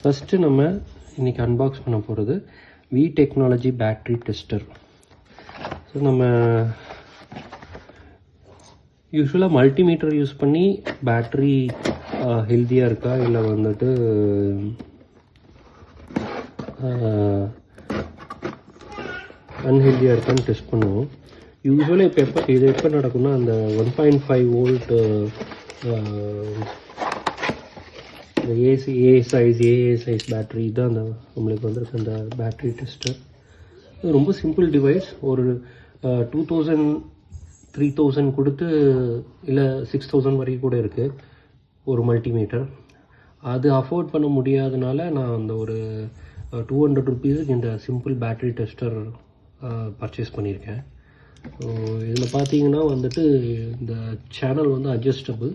First நம்ம இன்றைக்கி unbox பண்ண போகிறது V technology battery tester. So நம்ம யூஸ்வலாக மல்டிமீட்டர் யூஸ் பண்ணி பேட்ரி ஹெல்த்தியாக இருக்கா இல்லை வந்துட்டு அன்ஹெல்த்தியாக இருக்கான்னு டெஸ்ட் பண்ணுவோம். யூஸ்வலாக இப்போ இது எப்போ நடக்கும்னா அந்த 1.5 வோல்ட் இந்த ஏஏ சைஸ் பேட்ரி தான் அந்த நம்மளுக்கு வந்துருக்கு அந்த பேட்ரி டெஸ்டர். இது ரொம்ப சிம்பிள் டிவைஸ். ஒரு 2000 3000 கொடுத்து இல்லை 6000 வரைக்கும் கூட இருக்குது ஒரு மல்டிமீட்டர். அது அஃபோர்ட் பண்ண முடியாதனால நான் அந்த ஒரு 200 ருபீஸுக்கு இந்த சிம்பிள் பேட்ரி டெஸ்டர் பர்ச்சேஸ் பண்ணியிருக்கேன். ஸோ இதில் பார்த்தீங்கன்னா வந்துட்டு இந்த சேனல் வந்து அட்ஜஸ்டபிள்.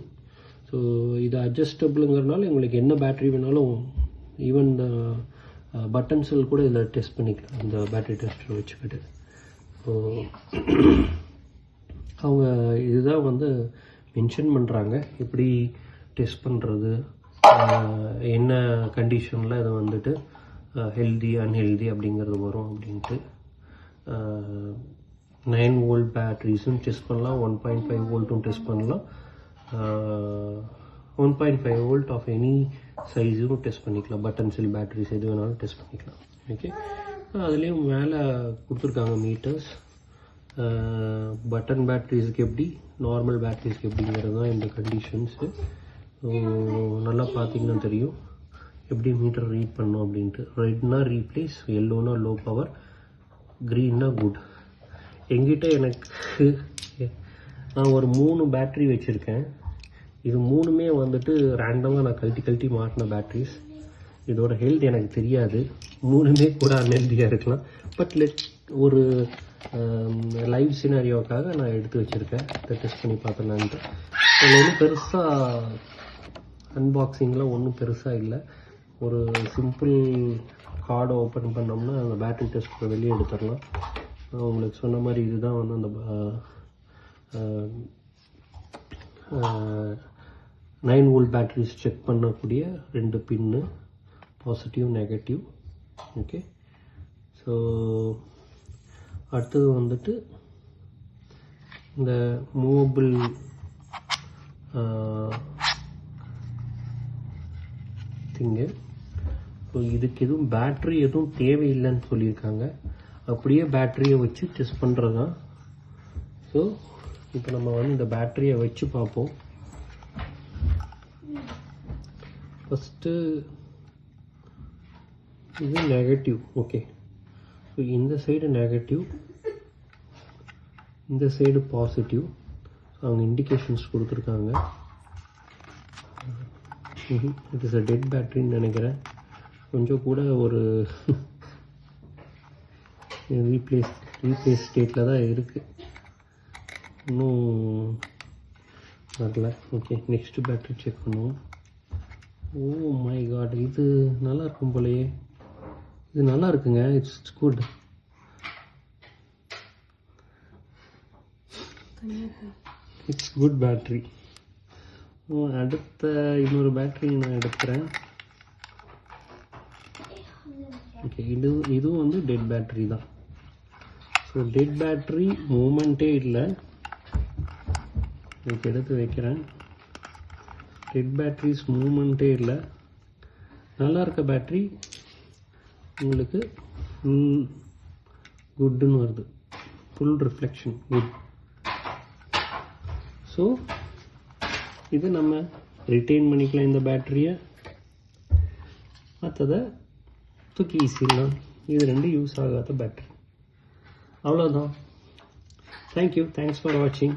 ஸோ இது அட்ஜஸ்டபிளுங்கிறதுனால எங்களுக்கு என்ன பேட்ரி வேணாலும் ஈவன் இந்த பட்டன் செல் கூட இதில் டெஸ்ட் பண்ணிக்கலாம் இந்த பேட்ரி டெஸ்டர் வச்சுக்கிட்டு. ஸோ அவங்க இதுதான் வந்து மென்ஷன் பண்ணுறாங்க எப்படி டெஸ்ட் பண்ணுறது, என்ன கண்டிஷனில் இதை வந்துட்டு ஹெல்தி அன்ஹெல்தி அப்படிங்கிறது வரும் அப்படின்ட்டு. 9 வோல்ட் பேட்ரிஸும் டெஸ்ட் பண்ணலாம், 1.5 வோல்ட்டும் டெஸ்ட் பண்ணலாம், 1.5 வோல்ட் ஆஃப் எனி சைஸும் டெஸ்ட் பண்ணிக்கலாம். பட்டன் செல் பேட்டரிஸ் எது வேணாலும் டெஸ்ட் பண்ணிக்கலாம். ஓகே, அதுலேயும் மேலே கொடுத்துருக்காங்க மீட்டர்ஸ். பட்டன் பேட்டரிஸுக்கு எப்படி, நார்மல் பேட்டரிஸ்க்கு எப்படிங்கிறது தான் இந்த கண்டிஷன்ஸு. நல்லா பார்த்தீங்கன்னா தெரியும் எப்படி மீட்டர் ரீட் பண்ணோம் அப்படின்ட்டு. ரெட்னா ரீப்ளேஸ், எல்லோனா லோ பவர், க்ரீன்னா குட். எங்கிட்ட எனக்கு நான் ஒரு 3 பேட்ரி வச்சுருக்கேன். இது 3மே வந்துட்டு ரேண்டமாக நான் கழட்டி மாட்டின பேட்ரிஸ். இதோட ஹெல்த் எனக்கு தெரியாது. 3மே கூட அன்ஹெல்தியாக இருக்கலாம். பட் ஒரு லைவ் சினாரியோக்காக நான் எடுத்து வச்சுருக்கேன். இதை டெஸ்ட் பண்ணி பார்த்தலான்ட்டு. இதில் ஒன்றும் பெருசாக அன்பாக்சிங்லாம் ஒன்றும் பெருசாக இல்லை. ஒரு சிம்பிள் கார்டை ஓப்பன் பண்ணோம்னா அந்த பேட்ரி டெஸ்ட் வெளியே எடுத்துடலாம். உங்களுக்கு சொன்ன மாதிரி இதுதான் வந்து அந்த 9 வோல்ட் பேட்டரிஸ் செக் பண்ணக்கூடிய 2 பின்னு, பாசிட்டிவ் நெகட்டிவ். ஓகே, ஸோ அடுத்தது வந்துட்டு இந்த மூவபிள் திங்கு. ஸோ இதுக்கு எதுவும் பேட்ரி எதுவும் தேவையில்லைன்னு சொல்லியிருக்காங்க. அப்படியே பேட்டரியை வச்சு டெஸ்ட் பண்ணுறது தான். ஸோ இப்போ நம்ம வந்து இந்த பேட்டரியை வச்சு பார்ப்போம். ஃபஸ்ட்டு இது நெகட்டிவ். ஓகே, ஸோ இந்த சைடு நெகட்டிவ், இந்த சைடு பாசிட்டிவ். அவங்க இண்டிகேஷன்ஸ் கொடுத்துருக்காங்க. இட் இஸ் அ டெட் பேட்டரின்னு நினைக்கிறேன். கொஞ்சம் கூட ஒரு ரீப்ளேஸ் ஸ்டேட்டில் தான் இருக்குது, இன்னும் வரல. ஓகே, நெக்ஸ்ட் பேட்டரி செக் பண்ணுவோம். ஓ மை காட், இது நல்லா இருக்கும் போலையே. இது நல்லா இருக்குங்க, it's good. It's good battery. அடுத்த இன்னொரு பேட்ரி நான் எடுக்கிறேன். ஓகே, இதுவும் வந்து டெட் பேட்ரி தான். ஸோ டெட் பேட்ரி மூமெண்ட்டே இல்லை. இதுக்கு எடுத்து வைக்கிறேன். டெட் பேட்ரிஸ் மூமெண்ட்டே இல்லை. நல்லா இருக்க பேட்ரி உங்களுக்கு ஃபுல் குட்டுன்னு வருது, ஃபுல் ரிஃப்ளெக்ஷன் குட். ஸோ இது நம்ம ரிட்டைன் பண்ணிக்கலாம் இந்த பேட்டரியை. மற்றதை தூக்கி வீசிடலாம். இது 2 யூஸ் ஆகாத பேட்டரி. அவ்வளோதான். தேங்க்யூ, தேங்க்ஸ் ஃபார் வாட்சிங்.